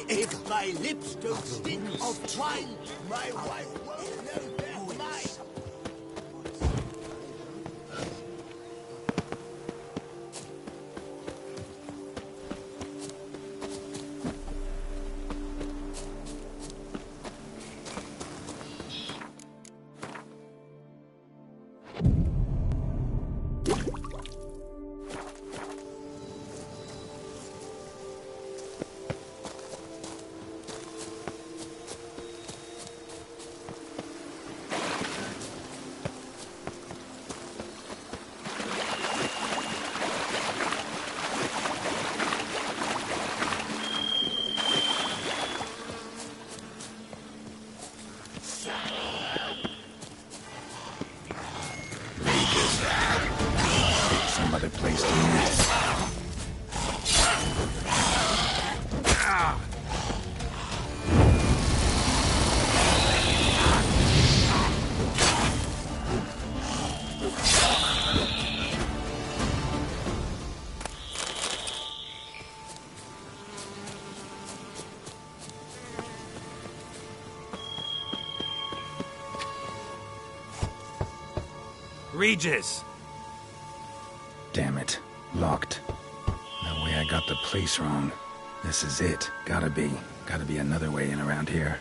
If my lips don't stink of wine, my wife won't know they're mine. Some other place to meet. Regis! Damn it. Locked. No way I got the place wrong. This is it. Gotta be. Gotta be another way in around here.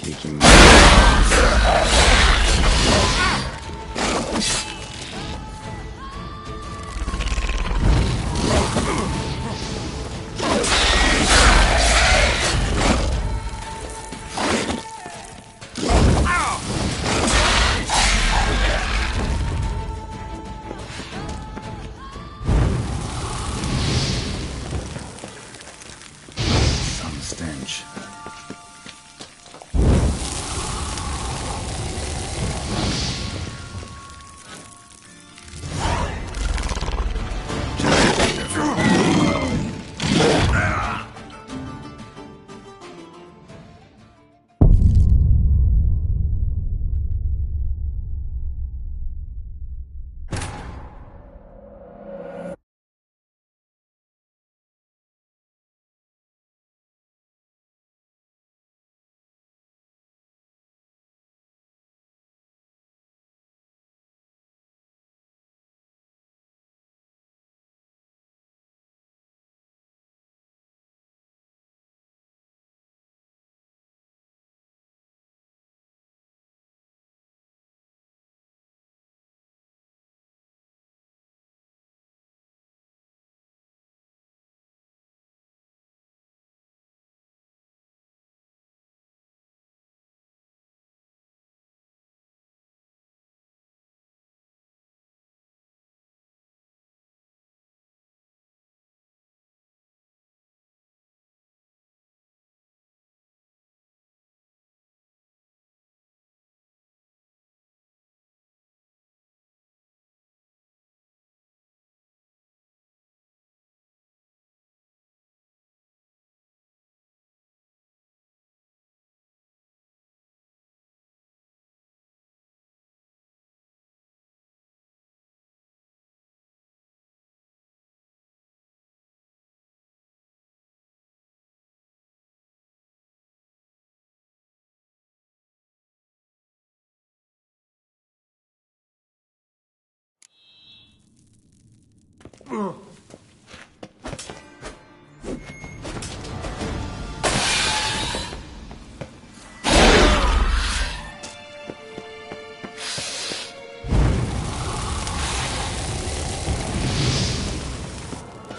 Kicking. Some stench.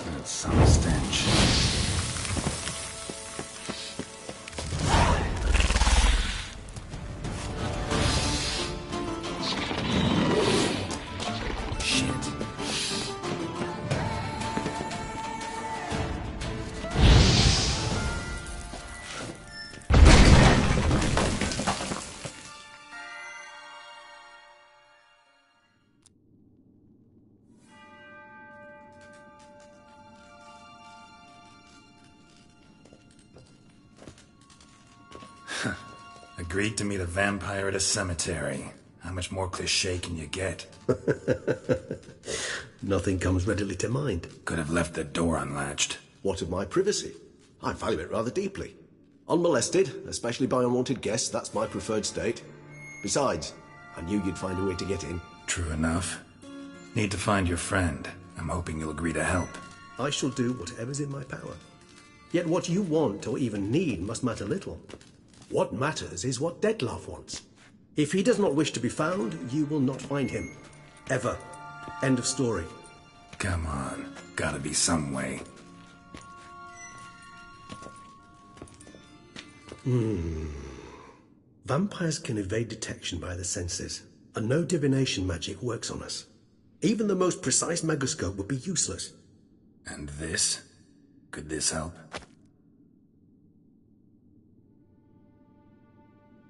That's some stench. Shit. Agreed to meet a vampire at a cemetery. How much more cliché can you get? Nothing comes readily to mind. Could have left the door unlatched. What of my privacy? I value it rather deeply. Unmolested, especially by unwanted guests, that's my preferred state. Besides, I knew you'd find a way to get in. True enough. Need to find your friend. I'm hoping you'll agree to help. I shall do whatever's in my power. Yet what you want or even need must matter little. What matters is what Dettlaff wants. If he does not wish to be found, you will not find him. Ever. End of story. Come on. Gotta be some way. Vampires can evade detection by the senses, and no divination magic works on us. Even the most precise magoscope would be useless. And this? Could this help?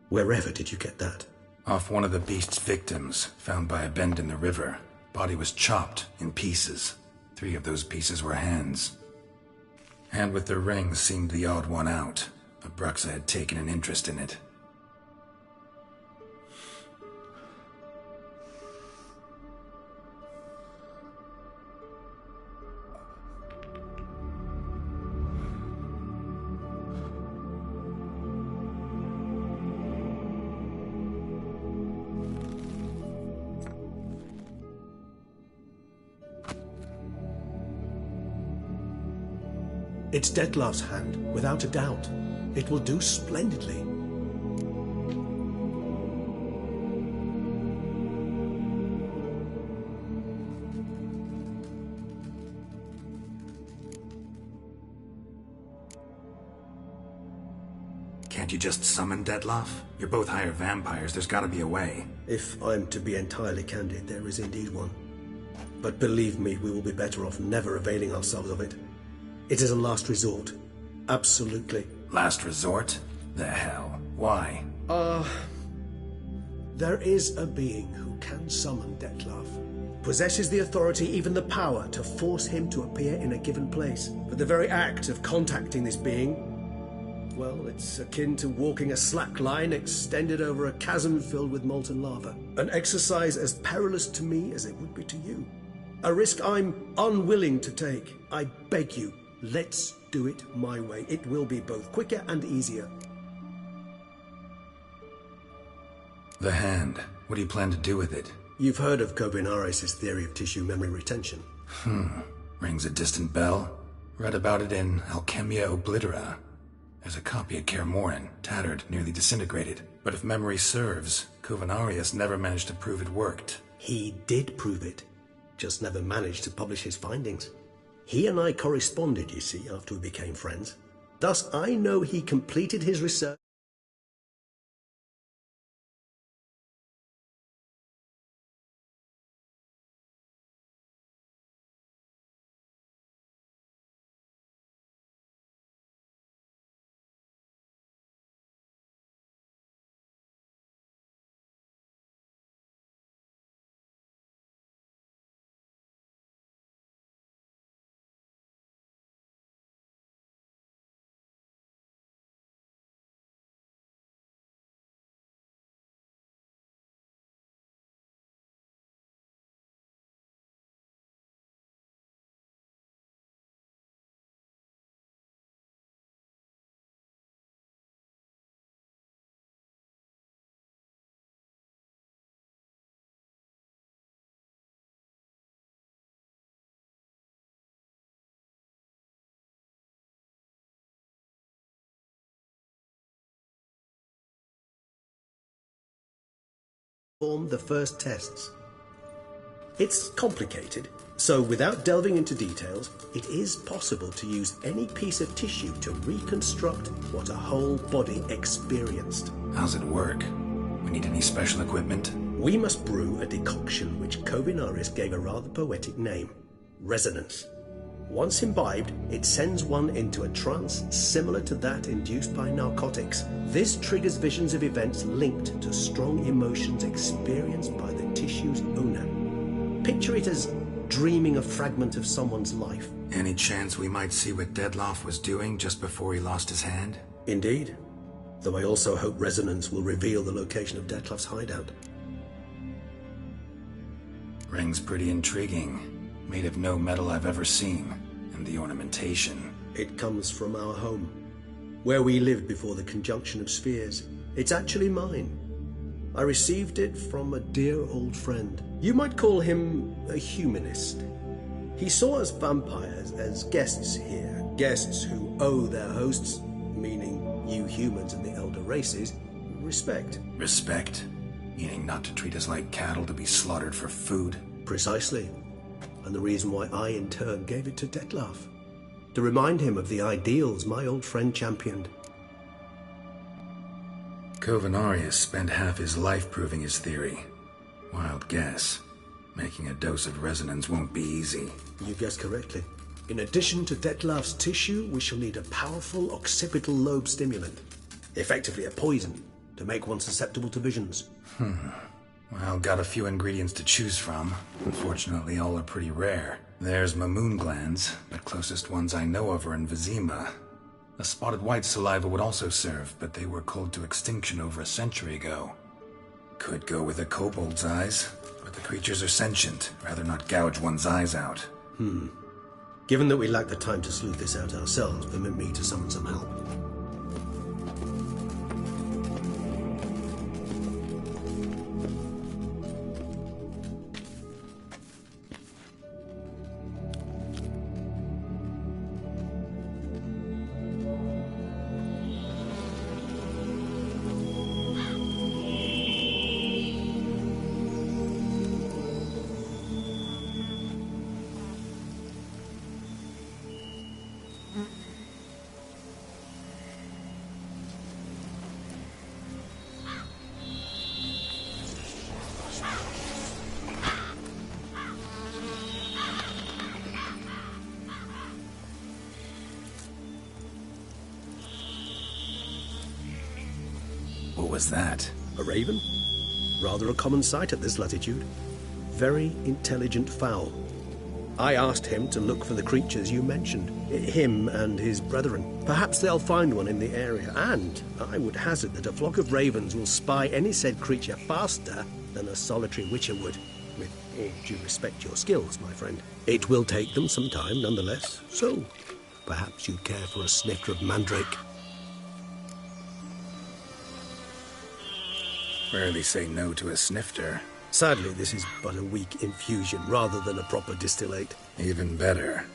Wherever did you get that? Off one of the beast's victims, found by a bend in the river. Body was chopped in pieces. 3 of those pieces were hands. Hand with the ring seemed the odd one out. Abruxa had taken an interest in it. It's Dettlar's hand, without a doubt. It will do splendidly. Can't you just summon Dettlaff? You're both hired vampires, there's gotta be a way. If I'm to be entirely candid, there is indeed one. But believe me, we will be better off never availing ourselves of it. It is a last resort. Absolutely. Last resort? The hell? Why? There is a being who can summon Dettlaff. Possesses the authority, even the power, to force him to appear in a given place. But the very act of contacting this being, well, it's akin to walking a slack line extended over a chasm filled with molten lava. An exercise as perilous to me as it would be to you. A risk I'm unwilling to take. I beg you, let's do it my way. It will be both quicker and easier. The hand. What do you plan to do with it? You've heard of Kovinaris' theory of tissue memory retention. Rings a distant bell. Read about it in Alchemia Oblitera. There's a copy at Kaer Morhen, tattered, nearly disintegrated. But if memory serves, Kovinaris never managed to prove it worked. He did prove it, just never managed to publish his findings. He and I corresponded, you see, after we became friends. Thus, I know he completed his research. Perform the first tests. It's complicated, so without delving into details, it is possible to use any piece of tissue to reconstruct what a whole body experienced. How's it work? We need any special equipment? We must brew a decoction which Kovinaris gave a rather poetic name, resonance. Once imbibed, it sends one into a trance similar to that induced by narcotics. This triggers visions of events linked to strong emotions experienced by the tissue's owner. Picture it as dreaming a fragment of someone's life. Any chance we might see what Dettlaff was doing just before he lost his hand? Indeed. Though I also hope resonance will reveal the location of Dettlaff's hideout. Ring's pretty intriguing. Made of no metal I've ever seen. And the ornamentation. It comes from our home, where we lived before the conjunction of spheres. It's actually mine. I received it from a dear old friend. You might call him a humanist. He saw us vampires as guests here, guests who owe their hosts, meaning you humans and the elder races, respect. Respect? Meaning not to treat us like cattle to be slaughtered for food? Precisely. And the reason why I, in turn, gave it to Dettlaff. To remind him of the ideals my old friend championed. Kovinaris spent half his life proving his theory. Wild guess. Making a dose of resonance won't be easy. You guessed correctly. In addition to Dettlaff's tissue, we shall need a powerful occipital lobe stimulant. Effectively a poison, to make one susceptible to visions. Well, got a few ingredients to choose from. Unfortunately, all are pretty rare. There's Mamoon glands, but closest ones I know of are in Vizima. A spotted white saliva would also serve, but they were culled to extinction over a century ago. Could go with a kobold's eyes, but the creatures are sentient. Rather not gouge one's eyes out. Given that we lack the time to sleuth this out ourselves, permit me to summon some help. was that? A raven? Rather a common sight at this latitude. Very intelligent fowl. I asked him to look for the creatures you mentioned, him and his brethren. Perhaps they'll find one in the area, and I would hazard that a flock of ravens will spy any said creature faster than a solitary witcher would. With all due respect to your skills, my friend. It will take them some time, nonetheless, so perhaps you'd care for a snifter of mandrake. Rarely say no to a snifter. Sadly, this is but a weak infusion rather than a proper distillate. Even better.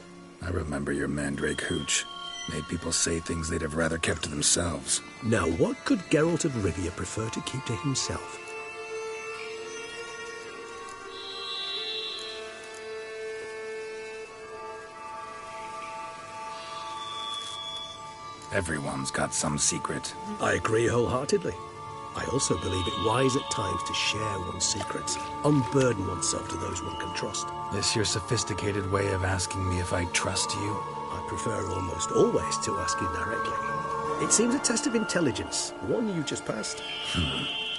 I remember your mandrake hooch. Made people say things they'd have rather kept to themselves. Now, what could Geralt of Rivia prefer to keep to himself? Everyone's got some secret. I agree wholeheartedly. I also believe it wise at times to share one's secrets, unburden oneself to those one can trust. This your sophisticated way of asking me if I trust you? I prefer almost always to ask you directly. It seems a test of intelligence, one you just passed.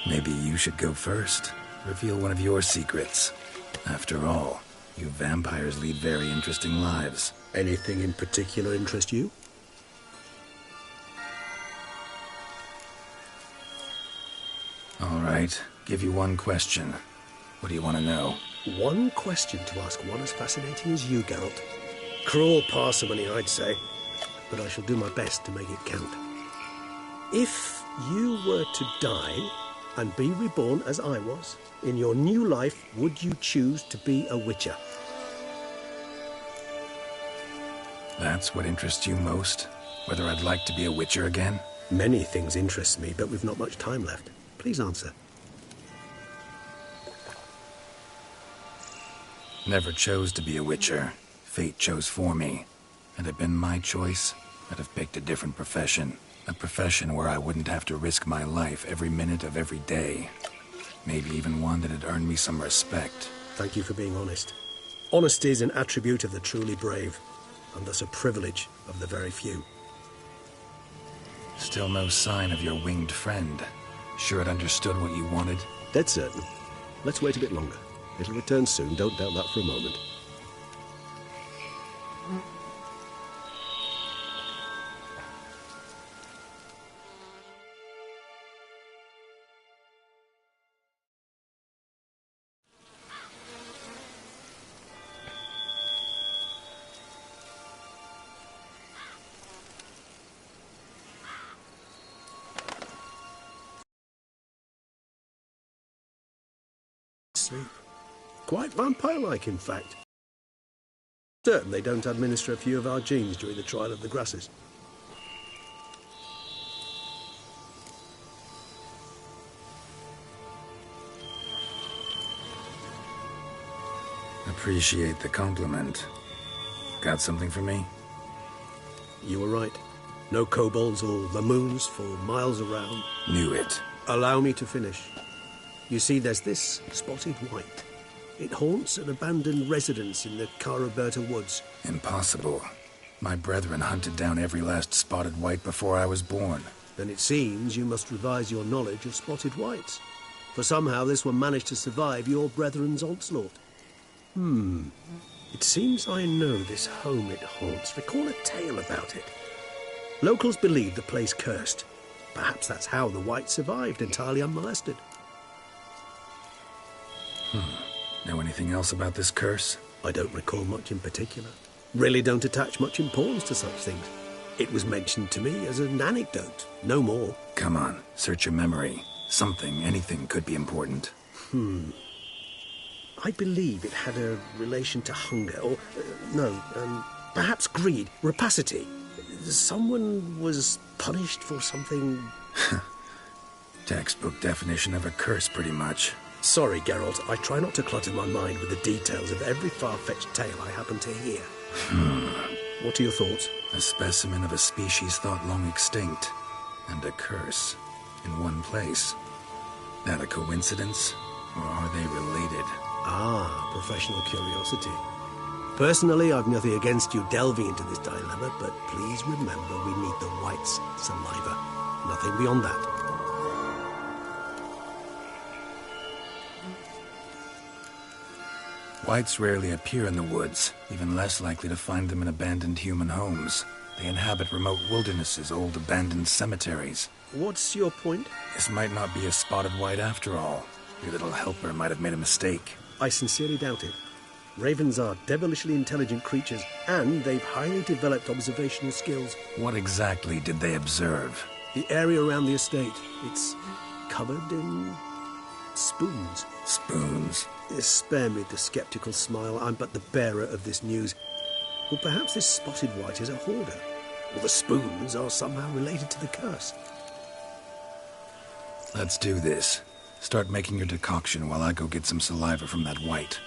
Maybe you should go first. Reveal one of your secrets. After all, you vampires lead very interesting lives. Anything in particular interest you? All right, give you one question. What do you want to know? One question to ask one as fascinating as you, Geralt. Cruel parsimony, I'd say, but I shall do my best to make it count. If you were to die and be reborn as I was, in your new life, would you choose to be a witcher? That's what interests you most? Whether I'd like to be a witcher again? Many things interest me, but we've not much time left. Please answer. Never chose to be a witcher. Fate chose for me. Had it been my choice, I'd have picked a different profession. A profession where I wouldn't have to risk my life every minute of every day. Maybe even one that had earned me some respect. Thank you for being honest. Honesty is an attribute of the truly brave, and thus a privilege of the very few. Still no sign of your winged friend. Sure it understood what you wanted? Dead certain. Let's wait a bit longer. It'll return soon, don't doubt that for a moment. Sleep. Quite vampire-like, in fact. Certain they don't administer a few of our genes during the trial of the grasses. Appreciate the compliment. Got something for me? You were right. No kobolds or Lamoons for miles around. Knew it. Allow me to finish. You see, there's this spotted white. It haunts an abandoned residence in the Caraberta woods. Impossible. My brethren hunted down every last spotted white before I was born. Then it seems you must revise your knowledge of spotted whites. For somehow this one managed to survive your brethren's onslaught. It seems I know this home it haunts. Recall a tale about it. Locals believe the place cursed. Perhaps that's how the white survived entirely unmolested. Know anything else about this curse? I don't recall much in particular. Really don't attach much importance to such things. It was mentioned to me as an anecdote, no more. Come on, search your memory. Something, anything could be important. I believe it had a relation to hunger, or, perhaps greed, rapacity. Someone was punished for something... Textbook definition of a curse, pretty much. Sorry, Geralt, I try not to clutter my mind with the details of every far-fetched tale I happen to hear. What are your thoughts? A specimen of a species thought long extinct, and a curse in one place. That a coincidence, or are they related? Ah, professional curiosity. Personally, I've nothing against you delving into this dilemma, but please remember we need the white's saliva. Nothing beyond that. Whites rarely appear in the woods, even less likely to find them in abandoned human homes. They inhabit remote wildernesses, old abandoned cemeteries. What's your point? This might not be a spotted white after all. Your little helper might have made a mistake. I sincerely doubt it. Ravens are devilishly intelligent creatures, and they've highly developed observational skills. What exactly did they observe? The area around the estate, it's covered in spoons. Spoons? Spare me the skeptical smile. I'm but the bearer of this news. Or perhaps this spotted white is a hoarder. Or the spoons are somehow related to the curse. Let's do this. Start making your decoction while I go get some saliva from that white.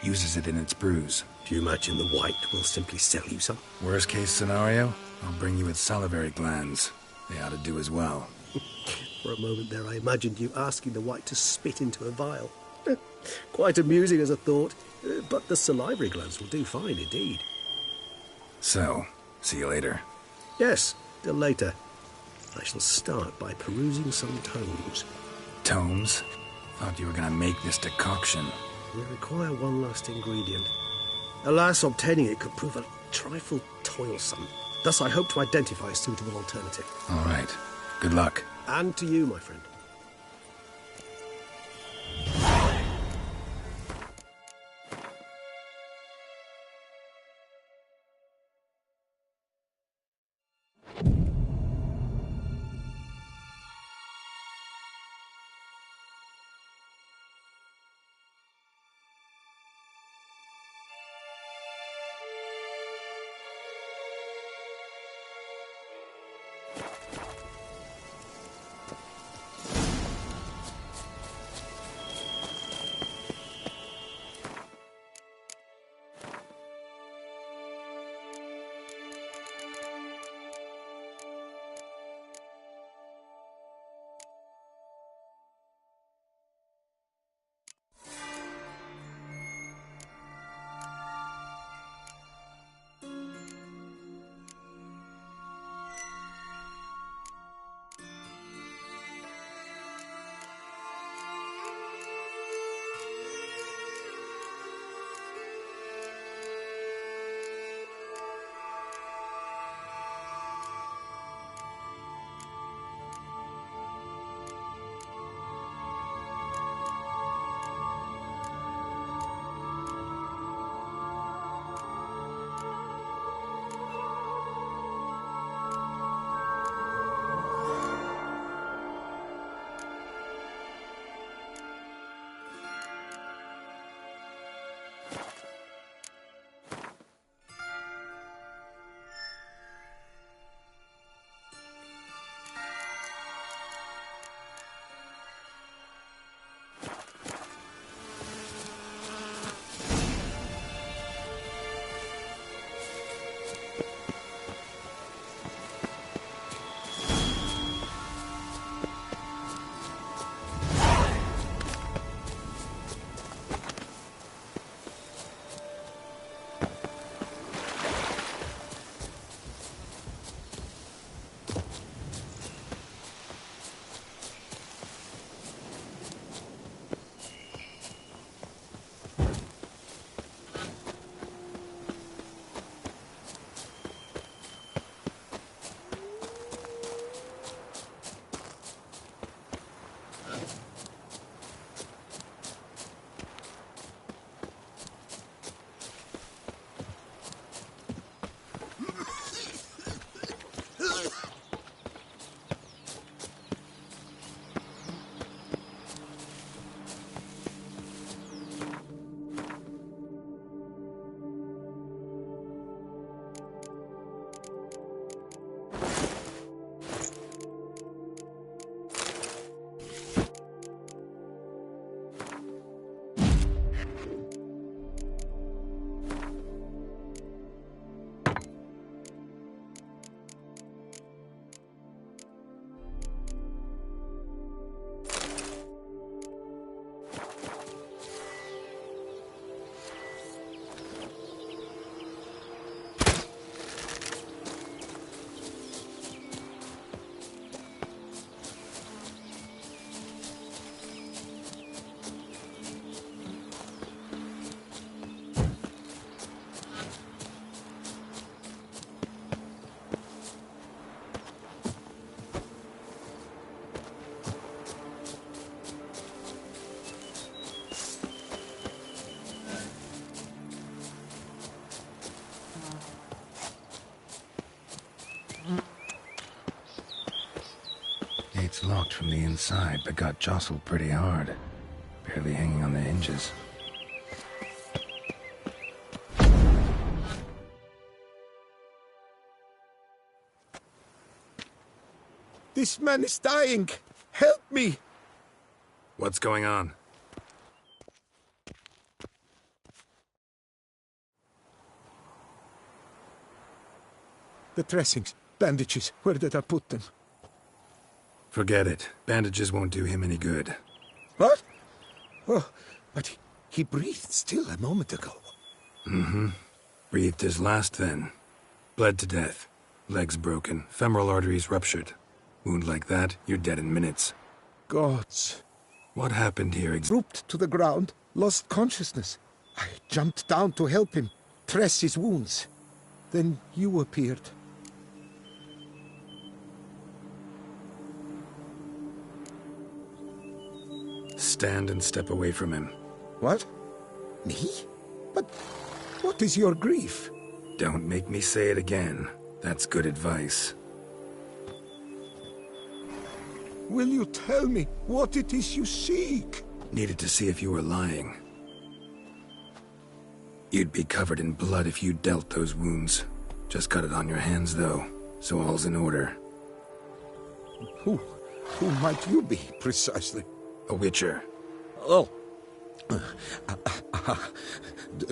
Uses it in its brews. Do you imagine the white will simply sell you some? Worst case scenario, I'll bring you its salivary glands. They ought to do as well. For a moment there, I imagined you asking the white to spit into a vial. Quite amusing as a thought, but the salivary glands will do fine indeed. So, see you later. Yes, till later. I shall start by perusing some tomes. Tomes? Thought you were gonna make this decoction. We require one last ingredient. Alas, obtaining it could prove a trifle toilsome. Thus I hope to identify a suitable alternative. All right. Good luck. And to you, my friend. It's locked from the inside, but got jostled pretty hard. Barely hanging on the hinges. This man is dying! Help me! What's going on? The dressings, bandages, where did I put them? Forget it. Bandages won't do him any good. What? Oh, but he breathed still a moment ago. Mm-hmm. Breathed his last then. Bled to death. Legs broken. Femoral arteries ruptured. Wound like that, you're dead in minutes. Gods. What happened here Drooped to the ground, lost consciousness. I jumped down to help him, dress his wounds. Then you appeared. Stand and step away from him. What? Me? But what is your grief? Don't make me say it again. That's good advice. Will you tell me what it is you seek? Needed to see if you were lying. You'd be covered in blood if you dealt those wounds. Just cut it on your hands, though, so all's in order. Who might you be, precisely? A witcher. Oh.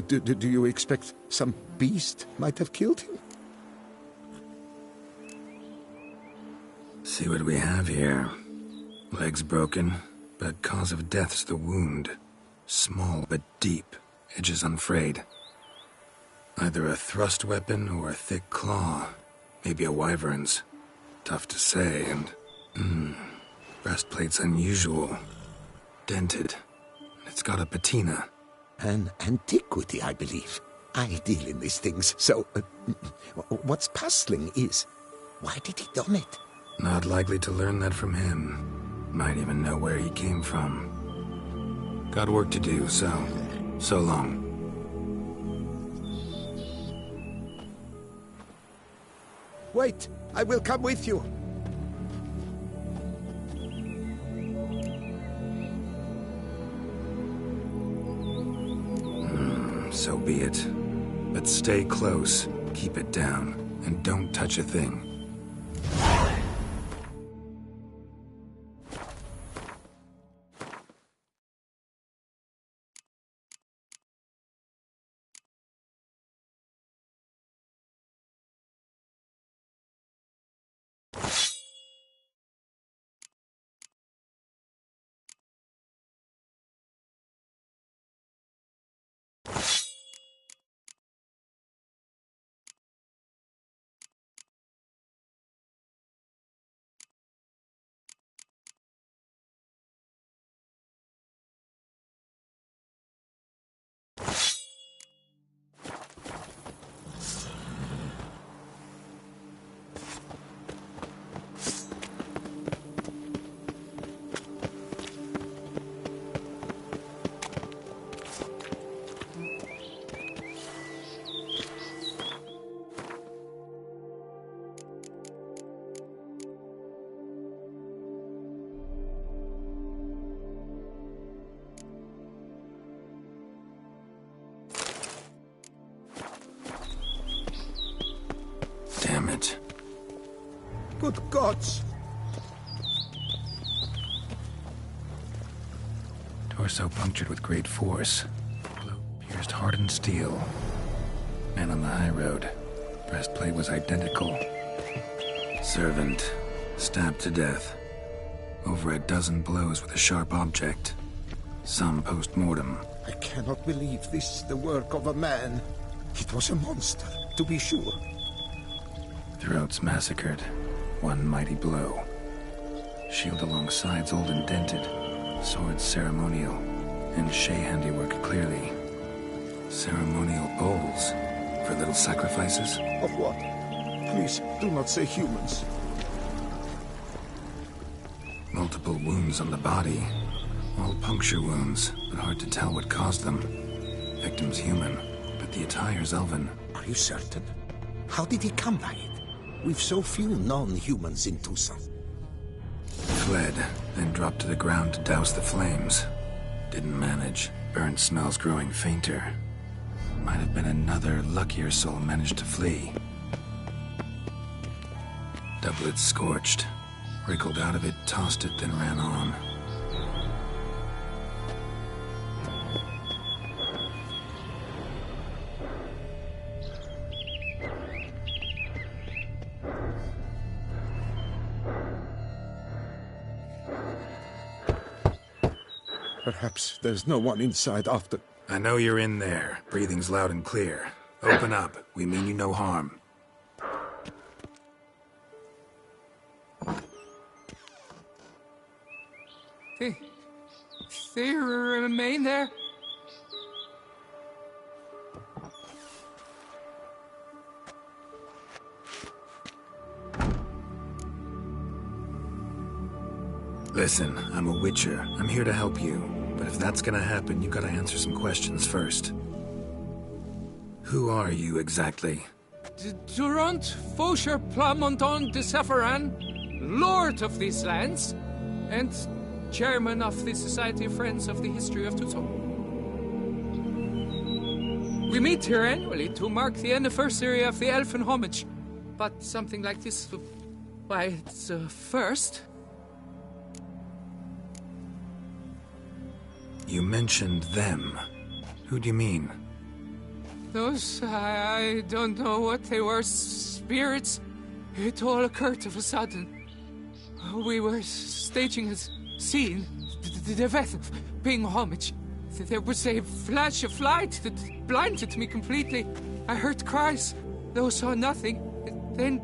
Do you expect some beast might have killed him? See what we have here. Legs broken, but cause of death's the wound. Small but deep, edges unfrayed. Either a thrust weapon or a thick claw. Maybe a wyvern's. Tough to say, and... breastplate's unusual. Dented. It's got a patina. An antiquity, I believe. I deal in these things, so... what's puzzling is... why did he done it? Not likely to learn that from him. Might even know where he came from. Got work to do, so long. Wait, I will come with you. So be it. But stay close, keep it down, and don't touch a thing. Damn it. Good gods! Torso punctured with great force. Blow pierced hardened steel. Man on the high road. Breastplate was identical. Servant. Stabbed to death. Over a dozen blows with a sharp object. Some post-mortem. I cannot believe this is the work of a man. It was a monster, to be sure. Throats massacred. One mighty blow. Shield along sides old and dented. Swords ceremonial. And Shay handiwork clearly. Ceremonial bowls. For little sacrifices? Of what? Please, do not say humans. Multiple wounds on the body. All puncture wounds, but hard to tell what caused them. Victim's human, but the attire's elven. Are you certain? How did he come by it? We've so few non-humans in Tucson. fled, then dropped to the ground to douse the flames. Didn't manage. Burnt smells growing fainter. Might have been another luckier soul managed to flee. Doublet scorched. Wriggled out of it, tossed it, then ran on. Perhaps there's no one inside after... I know you're in there. Breathing's loud and clear. Open up. We mean you no harm. They remain there? Listen, I'm a Witcher. I'm here to help you. But if that's gonna happen, you gotta answer some questions first. Who are you exactly? Durant Faucher Plamondon de Sephiran, Lord of these lands, and Chairman of the Society of Friends of the History of Tucson. We meet here annually to mark the anniversary of the Elfin Homage, but something like this, why, it's a first. You mentioned them. Who do you mean? Those, I don't know what they were, spirits. It all occurred of a sudden. We were staging a scene, the death of paying homage. There was a flash of light that blinded me completely. I heard cries, though saw nothing. Then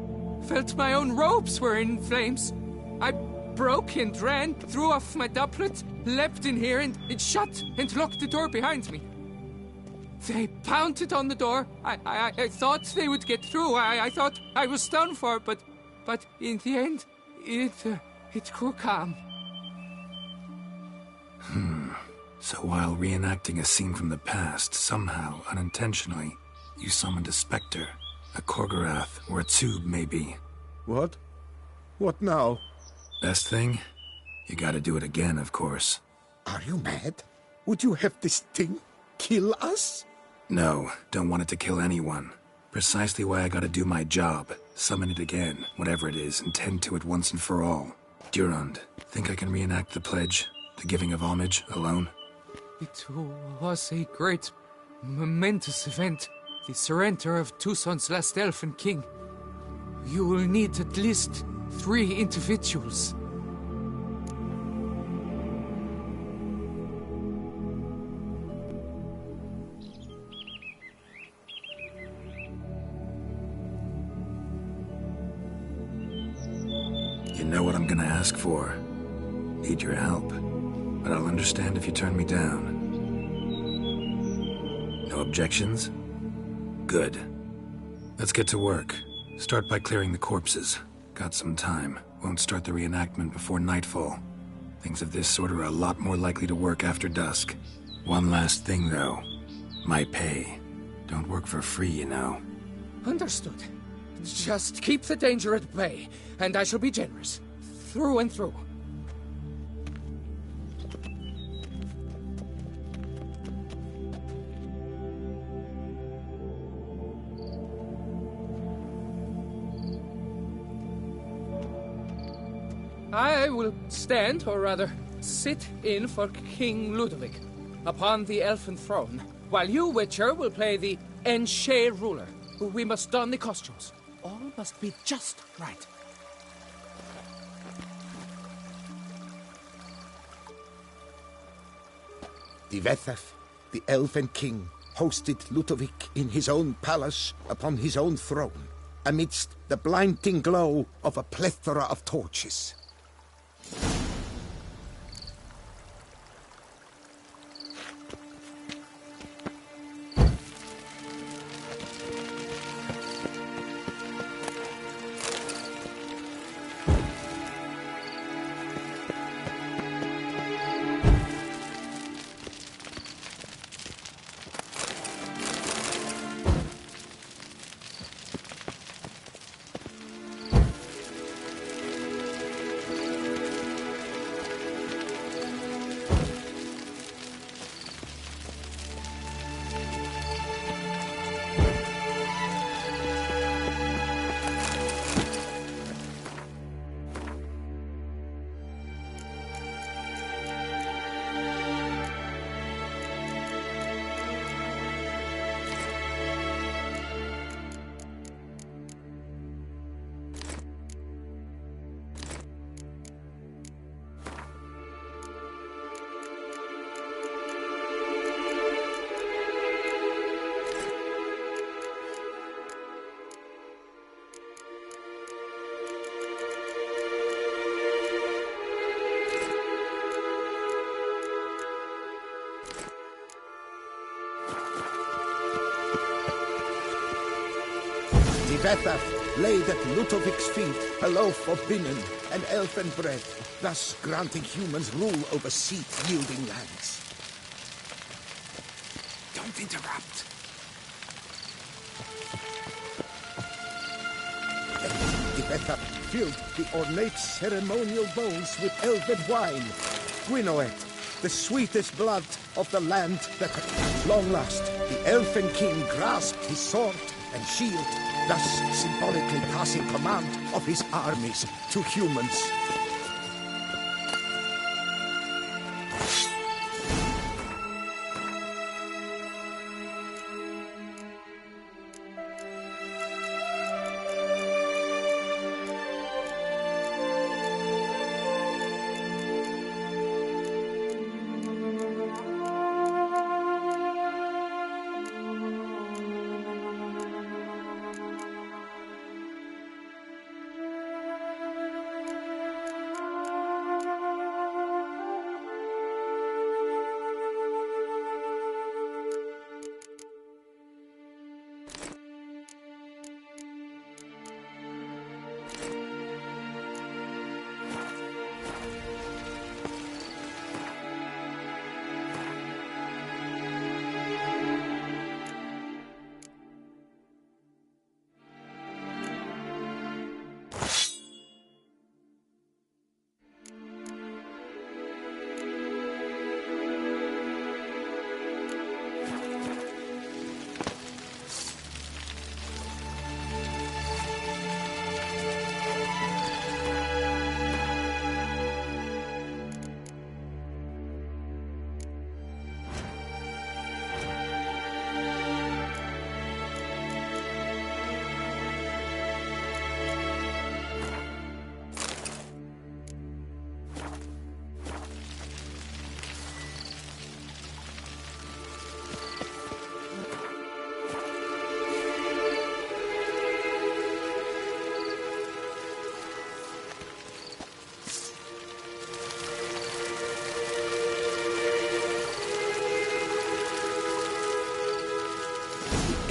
felt my own robes were in flames. I broke and ran, threw off my doublet, leapt in here and shut and locked the door behind me. They pounded on the door. I thought they would get through. I thought I was done for, but in the end, it grew calm. So while reenacting a scene from the past, somehow, unintentionally, you summoned a specter, a Korgorath, or a Tube, maybe. What? What now? Best thing? You gotta do it again, of course. Are you mad? Would you have this thing kill us? No, don't want it to kill anyone. Precisely why I gotta do my job. Summon it again, whatever it is, and tend to it once and for all. Durand, think I can reenact the pledge, the giving of homage, alone? It was a great, momentous event. The surrender of Tucson's last elfin king. You will need at least 3 individuals. You know what I'm gonna ask for. Need your help. But I'll understand if you turn me down. No objections? Good. Let's get to work. Start by clearing the corpses. Got some time. Won't start the reenactment before nightfall. Things of this sort are a lot more likely to work after dusk. One last thing, though. My pay. Don't work for free, you know. Understood. Just keep the danger at bay, and I shall be generous. Through and through. I will stand, or rather, sit in for King Ludovic, upon the elfin throne, while you, Witcher, will play the Enshe ruler. We must don the costumes. All must be just right. Divethef, the elven king, hosted Ludovic in his own palace upon his own throne, amidst the blinding glow of a plethora of torches. Ivetha laid at Ludovic's feet a loaf of binnen and elfin bread, thus granting humans rule over seed-yielding lands. Don't interrupt. Ivetha filled the ornate ceremonial bowls with elven wine. Gwynnoed, the sweetest blood of the land that at long last the elfin king grasped his sword and shield, thus symbolically passing command of his armies to humans.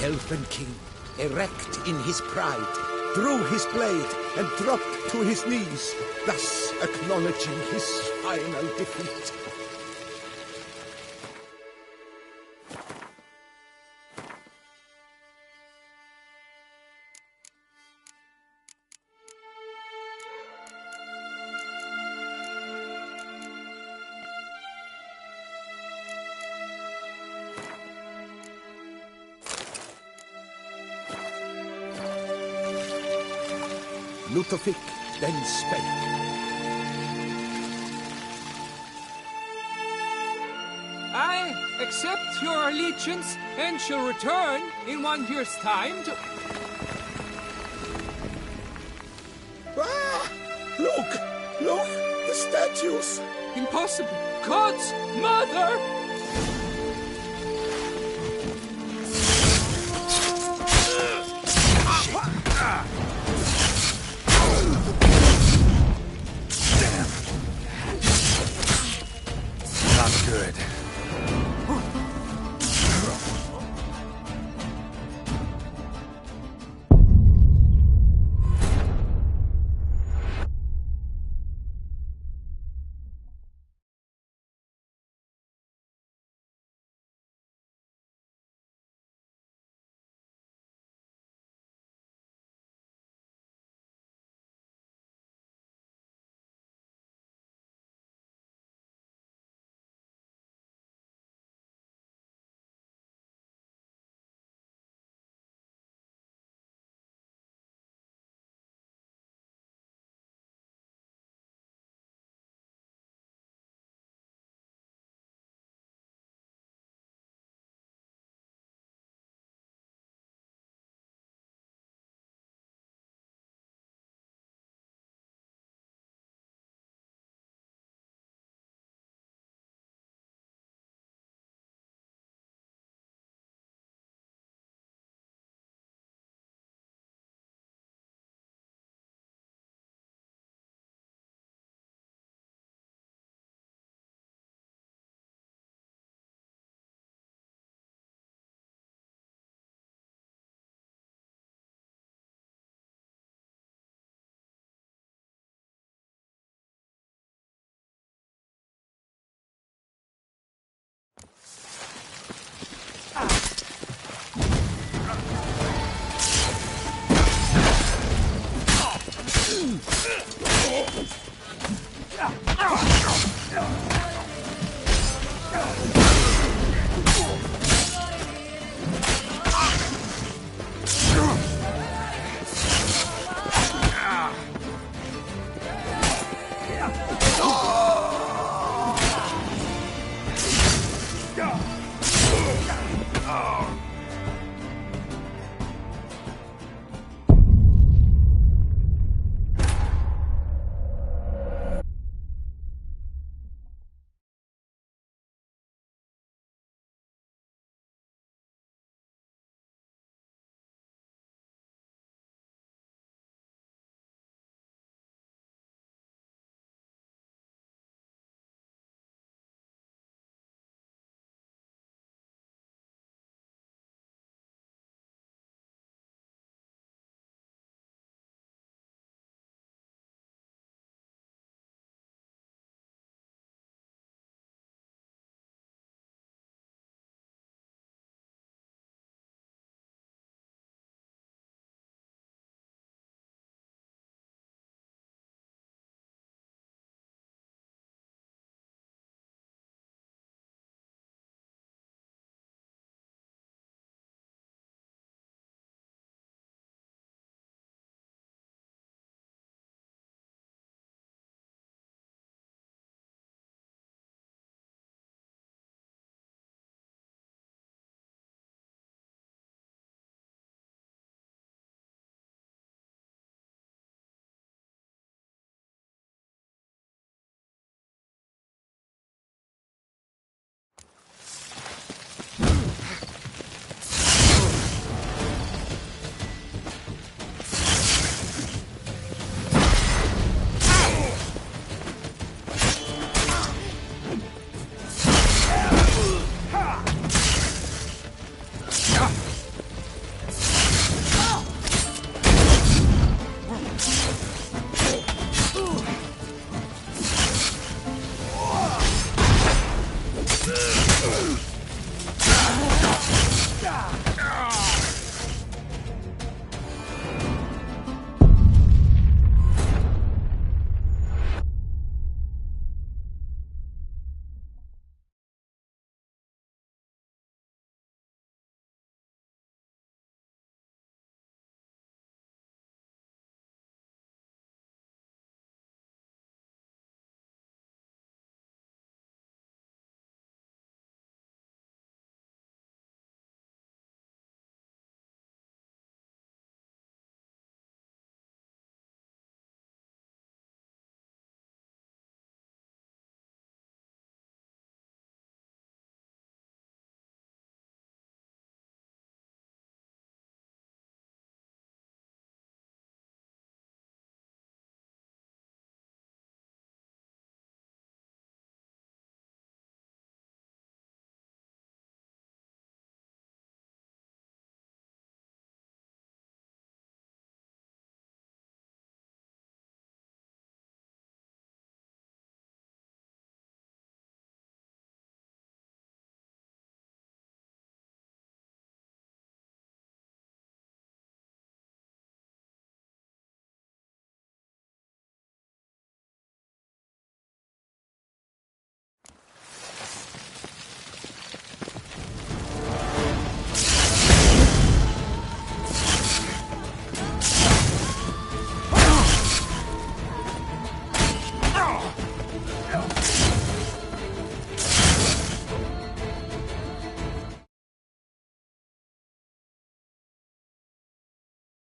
Elfin king, erect in his pride, drew his blade and dropped to his knees, thus acknowledging his final defeat. Ludovic then spake. I accept your allegiance and shall return in 1 year's time to... Ah! Look! Look! The statues! Impossible! God's mother!